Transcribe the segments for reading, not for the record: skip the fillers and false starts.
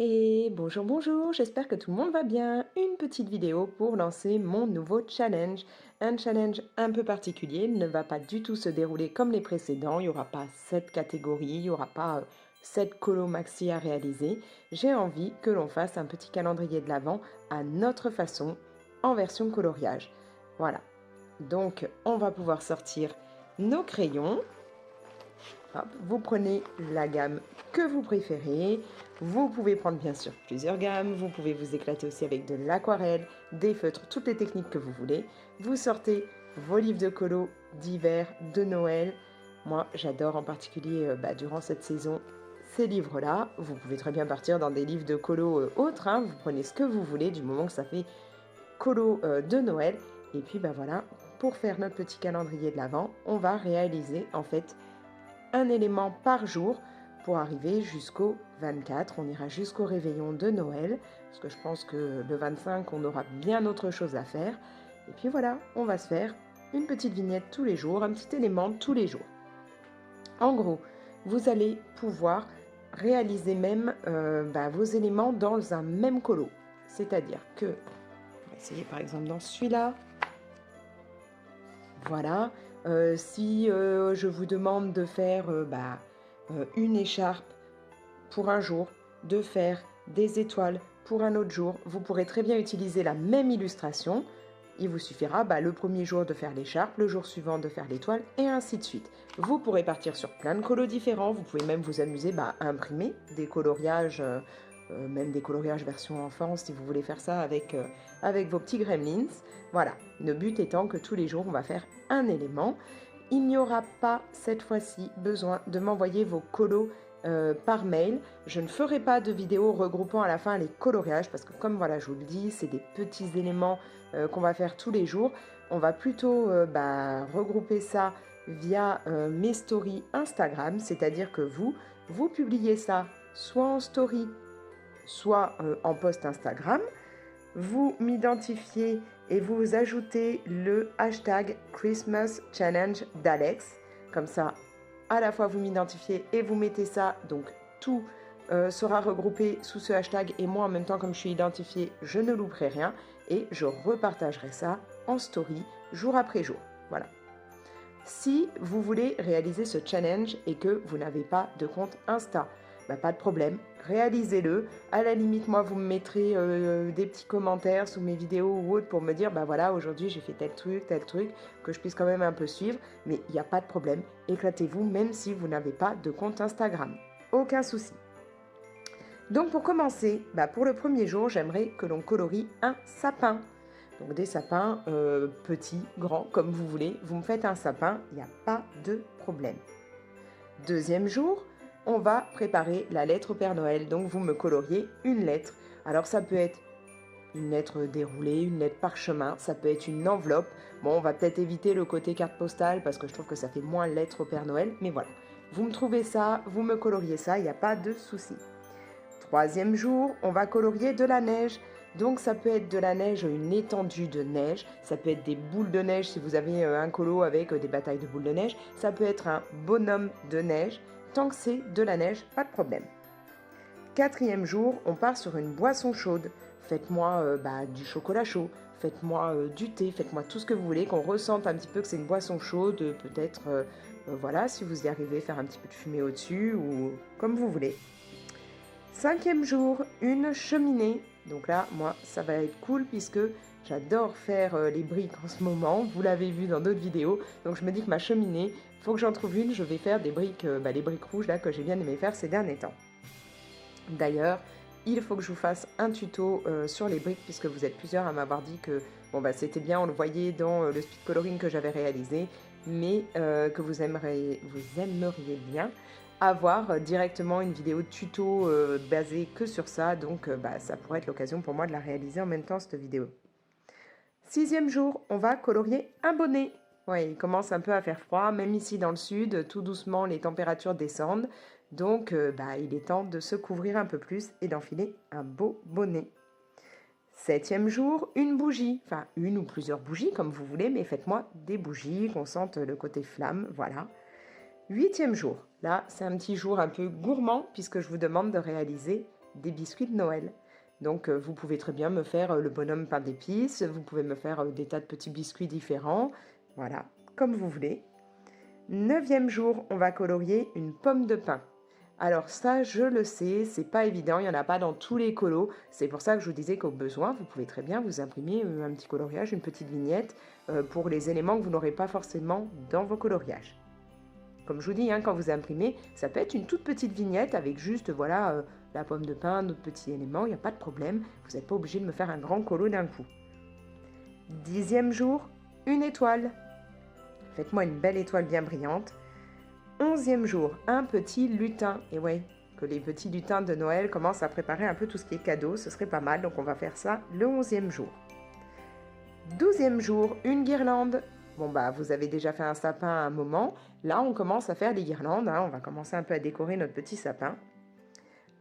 Et bonjour, bonjour, j'espère que tout le monde va bien. Une petite vidéo pour lancer mon nouveau challenge. Un challenge un peu particulier, il ne va pas du tout se dérouler comme les précédents. Il n'y aura pas 7 catégories, il n'y aura pas 7 colos maxi à réaliser. J'ai envie que l'on fasse un petit calendrier de l'Avent à notre façon, en version coloriage. Voilà, donc on va pouvoir sortir nos crayons. Hop, vous prenez la gamme que vous préférez. Vous pouvez prendre bien sûr plusieurs gammes. Vous pouvez vous éclater aussi avec de l'aquarelle, des feutres, toutes les techniques que vous voulez. Vous sortez vos livres de colo d'hiver, de Noël. Moi, j'adore en particulier durant cette saison ces livres-là. Vous pouvez très bien partir dans des livres de colo autres. Vous prenez ce que vous voulez du moment que ça fait colo de Noël. Et puis voilà, pour faire notre petit calendrier de l'Avent, on va réaliser en fait un élément par jour pour arriver jusqu'au 24. On ira jusqu'au réveillon de Noël, parce que je pense que le 25, on aura bien autre chose à faire. Et puis voilà, on va se faire une petite vignette tous les jours, un petit élément tous les jours. En gros, vous allez pouvoir réaliser même vos éléments dans un même colo. C'est-à-dire que, on va essayer par exemple dans celui-là. Voilà, si je vous demande de faire une écharpe pour un jour, de faire des étoiles pour un autre jour, vous pourrez très bien utiliser la même illustration. Il vous suffira le premier jour de faire l'écharpe, le jour suivant de faire l'étoile et ainsi de suite. Vous pourrez partir sur plein de colos différents, vous pouvez même vous amuser à imprimer des coloriages, même des coloriages version enfant si vous voulez faire ça avec vos petits gremlins. Voilà, le but étant que tous les jours on va faire un élément. Il n'y aura pas cette fois-ci besoin de m'envoyer vos colos par mail. Je ne ferai pas de vidéo regroupant à la fin les coloriages parce que comme voilà je vous le dis, c'est des petits éléments qu'on va faire tous les jours. On va plutôt regrouper ça via mes stories Instagram, c'est-à-dire que vous publiez ça soit en story, soit en post Instagram. Vous m'identifiez et vous ajoutez le hashtag Christmas Challenge d'Alex. Comme ça, à la fois vous m'identifiez et vous mettez ça, donc tout sera regroupé sous ce hashtag et moi en même temps comme je suis identifiée, je ne louperai rien et je repartagerai ça en story jour après jour. Voilà. Si vous voulez réaliser ce challenge et que vous n'avez pas de compte Insta, pas de problème, réalisez-le. À la limite, moi, vous me mettrez des petits commentaires sous mes vidéos ou autres pour me dire, voilà, aujourd'hui j'ai fait tel truc, que je puisse quand même un peu suivre. Mais il n'y a pas de problème, éclatez-vous même si vous n'avez pas de compte Instagram. Aucun souci. Donc pour commencer, pour le premier jour, j'aimerais que l'on colorie un sapin. Donc des sapins petits, grands, comme vous voulez. Vous me faites un sapin, il n'y a pas de problème. Deuxième jour, on va préparer la lettre au Père Noël. Donc vous me coloriez une lettre. Alors ça peut être une lettre déroulée, une lettre parchemin, ça peut être une enveloppe. Bon, on va peut-être éviter le côté carte postale parce que je trouve que ça fait moins lettre au Père Noël. Mais voilà, vous me trouvez ça, vous me coloriez ça, il n'y a pas de souci. Troisième jour, on va colorier de la neige. Donc ça peut être de la neige, une étendue de neige, ça peut être des boules de neige si vous avez un colo avec des batailles de boules de neige, ça peut être un bonhomme de neige, tant que c'est de la neige, pas de problème. Quatrième jour, on part sur une boisson chaude. Faites-moi du chocolat chaud, faites-moi du thé, faites-moi tout ce que vous voulez, qu'on ressente un petit peu que c'est une boisson chaude, peut-être, voilà, si vous y arrivez, faire un petit peu de fumée au-dessus, ou comme vous voulez. Cinquième jour, une cheminée. Donc là, moi, ça va être cool puisque j'adore faire les briques en ce moment. Vous l'avez vu dans d'autres vidéos. Donc je me dis que ma cheminée, il faut que j'en trouve une. Je vais faire des briques, les briques rouges là que j'ai bien aimé faire ces derniers temps. D'ailleurs, il faut que je vous fasse un tuto sur les briques puisque vous êtes plusieurs à m'avoir dit que c'était bien, on le voyait dans le speed coloring que j'avais réalisé, mais que vous aimeriez bien avoir directement une vidéo de tuto basée que sur ça, donc ça pourrait être l'occasion pour moi de la réaliser en même temps cette vidéo. Sixième jour, on va colorier un bonnet. Ouais, il commence un peu à faire froid, même ici dans le sud, tout doucement les températures descendent, donc il est temps de se couvrir un peu plus et d'enfiler un beau bonnet. Septième jour, une bougie, enfin une ou plusieurs bougies comme vous voulez, mais faites-moi des bougies, qu'on sente le côté flamme, voilà. Huitième jour, là c'est un petit jour un peu gourmand puisque je vous demande de réaliser des biscuits de Noël. Donc vous pouvez très bien me faire le bonhomme pain d'épices, vous pouvez me faire des tas de petits biscuits différents, voilà, comme vous voulez. 9e jour, on va colorier une pomme de pin. Alors ça, je le sais, c'est pas évident, il n'y en a pas dans tous les colos. C'est pour ça que je vous disais qu'au besoin, vous pouvez très bien vous imprimer un petit coloriage, une petite vignette pour les éléments que vous n'aurez pas forcément dans vos coloriages. Comme je vous dis, quand vous imprimez, ça peut être une toute petite vignette avec juste voilà la pomme de pin, d'autres petits éléments, il n'y a pas de problème. Vous n'êtes pas obligé de me faire un grand colo d'un coup. 10e jour, une étoile. Faites-moi une belle étoile bien brillante. 11e jour, un petit lutin. Et ouais, que les petits lutins de Noël commencent à préparer un peu tout ce qui est cadeau, ce serait pas mal, donc on va faire ça le 11e jour. 12e jour, une guirlande. Bon bah vous avez déjà fait un sapin à un moment, là on commence à faire des guirlandes, on va commencer un peu à décorer notre petit sapin.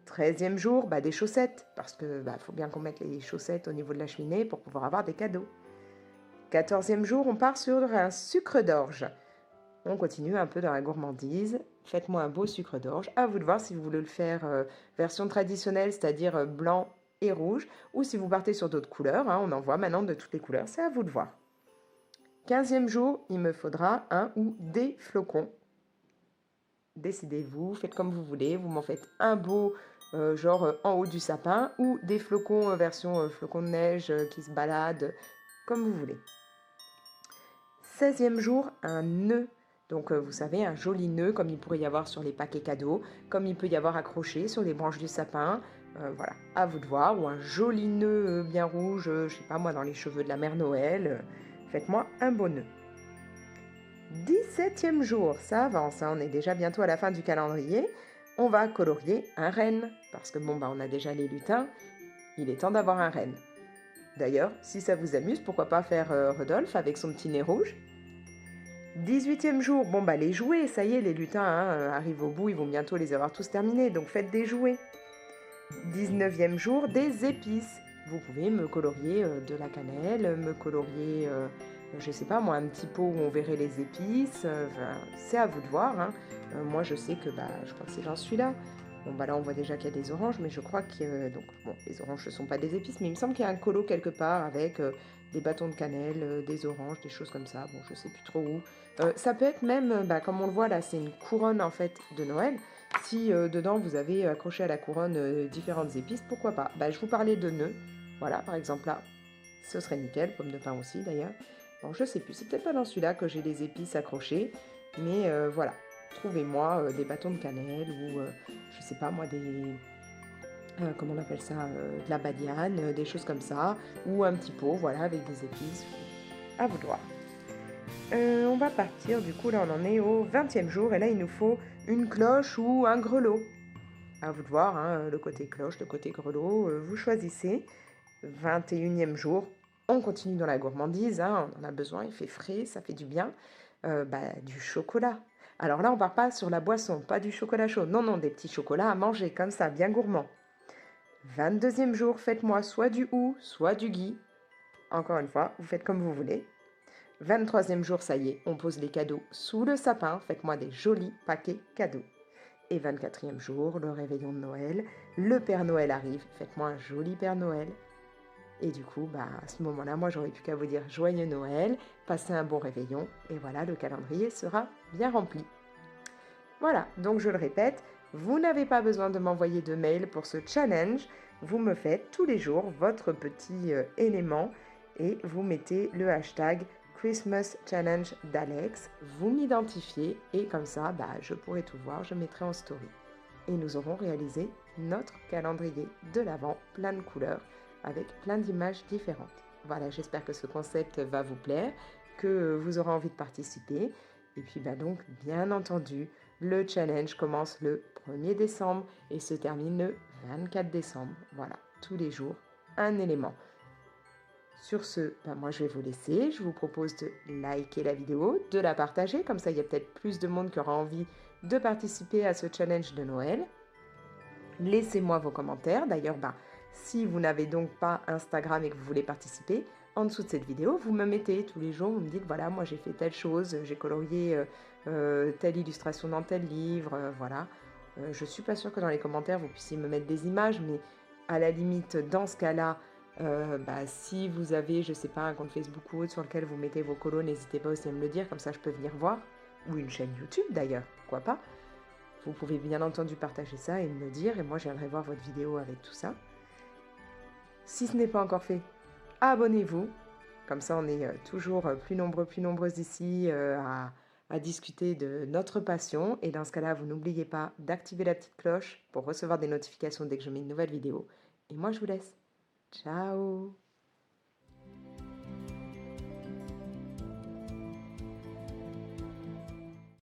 13e jour, des chaussettes, parce que faut bien qu'on mette les chaussettes au niveau de la cheminée pour pouvoir avoir des cadeaux. 14e jour, on part sur un sucre d'orge. On continue un peu dans la gourmandise. Faites-moi un beau sucre d'orge. À vous de voir si vous voulez le faire version traditionnelle, c'est-à-dire blanc et rouge, ou si vous partez sur d'autres couleurs. On en voit maintenant de toutes les couleurs, c'est à vous de voir. 15e jour, il me faudra un ou des flocons. Décidez-vous, faites comme vous voulez. Vous m'en faites un beau en haut du sapin, ou des flocons version flocons de neige qui se baladent, comme vous voulez. 16e jour, un nœud. Donc vous savez, un joli nœud comme il pourrait y avoir sur les paquets cadeaux, comme il peut y avoir accroché sur les branches du sapin. Voilà, à vous de voir. Ou un joli nœud bien rouge, je sais pas moi, dans les cheveux de la mère Noël. Faites-moi un beau nœud. 17e jour, ça avance, on est déjà bientôt à la fin du calendrier. On va colorier un renne, parce que on a déjà les lutins, il est temps d'avoir un renne. D'ailleurs, si ça vous amuse, pourquoi pas faire Rodolphe avec son petit nez rouge. 18e jour, les jouets, ça y est, les lutins arrivent au bout, ils vont bientôt les avoir tous terminés, donc faites des jouets. 19e jour, des épices. Vous pouvez me colorier de la cannelle, me colorier, je sais pas moi, un petit pot où on verrait les épices, c'est à vous de voir. Moi je sais que, je crois que c'est dans celui-là. Là on voit déjà qu'il y a des oranges, mais je crois que, les oranges ne sont pas des épices, mais il me semble qu'il y a un colo quelque part avec des bâtons de cannelle, des oranges, des choses comme ça, je sais plus trop où. Ça peut être même, comme on le voit là, c'est une couronne en fait de Noël. Si dedans vous avez accroché à la couronne différentes épices, pourquoi pas. Je vous parlais de nœuds, voilà par exemple là, ce serait nickel, pomme de pin aussi d'ailleurs. Bon je sais plus, c'est peut-être pas dans celui-là que j'ai les épices accrochées, mais voilà. Trouvez-moi des bâtons de cannelle ou, je sais pas moi, des... comment on appelle ça, de la badiane, des choses comme ça, ou un petit pot, voilà, avec des épices, à vous de voir. On va partir, du coup là on en est au 20e jour, et là il nous faut une cloche ou un grelot. À vous de voir, le côté cloche, le côté grelot, vous choisissez. 21e jour, on continue dans la gourmandise, on en a besoin, il fait frais, ça fait du bien. Du chocolat. Alors là, on part pas sur la boisson, pas du chocolat chaud. Non, des petits chocolats à manger comme ça, bien gourmand. 22e jour, faites-moi soit du hou, soit du gui. Encore une fois, vous faites comme vous voulez. 23e jour, ça y est, on pose les cadeaux sous le sapin. Faites-moi des jolis paquets cadeaux. Et 24e jour, le réveillon de Noël. Le Père Noël arrive. Faites-moi un joli Père Noël. Et du coup, à ce moment-là, moi, j'aurais plus qu'à vous dire joyeux Noël, passez un bon réveillon, et voilà, le calendrier sera bien rempli. Voilà, donc je le répète, vous n'avez pas besoin de m'envoyer de mail pour ce challenge, vous me faites tous les jours votre petit élément, et vous mettez le hashtag Christmas Challenge d'Alex, vous m'identifiez, et comme ça, je pourrai tout voir, je mettrai en story. Et nous aurons réalisé notre calendrier de l'Avent, plein de couleurs, avec plein d'images différentes. Voilà, j'espère que ce concept va vous plaire, que vous aurez envie de participer. Et puis donc, bien entendu, le challenge commence le 1er décembre et se termine le 24 décembre. Voilà, tous les jours, un élément. Sur ce, moi je vais vous laisser. Je vous propose de liker la vidéo, de la partager. Comme ça, il y a peut-être plus de monde qui aura envie de participer à ce challenge de Noël. Laissez-moi vos commentaires. D'ailleurs, si vous n'avez donc pas Instagram et que vous voulez participer, en dessous de cette vidéo, vous me mettez tous les jours, vous me dites, voilà, moi j'ai fait telle chose, j'ai colorié telle illustration dans tel livre, voilà. Je suis pas sûre que dans les commentaires, vous puissiez me mettre des images, mais à la limite, dans ce cas-là, bah, si vous avez, je sais pas, un compte Facebook ou autre sur lequel vous mettez vos colos, n'hésitez pas aussi à me le dire, comme ça je peux venir voir. Ou une chaîne YouTube d'ailleurs, pourquoi pas. Vous pouvez bien entendu partager ça et me le dire, et moi je viendrai voir votre vidéo avec tout ça. Si ce n'est pas encore fait, abonnez-vous. Comme ça, on est toujours plus nombreux, plus nombreuses ici à discuter de notre passion. Et dans ce cas-là, vous n'oubliez pas d'activer la petite cloche pour recevoir des notifications dès que je mets une nouvelle vidéo. Et moi, je vous laisse. Ciao!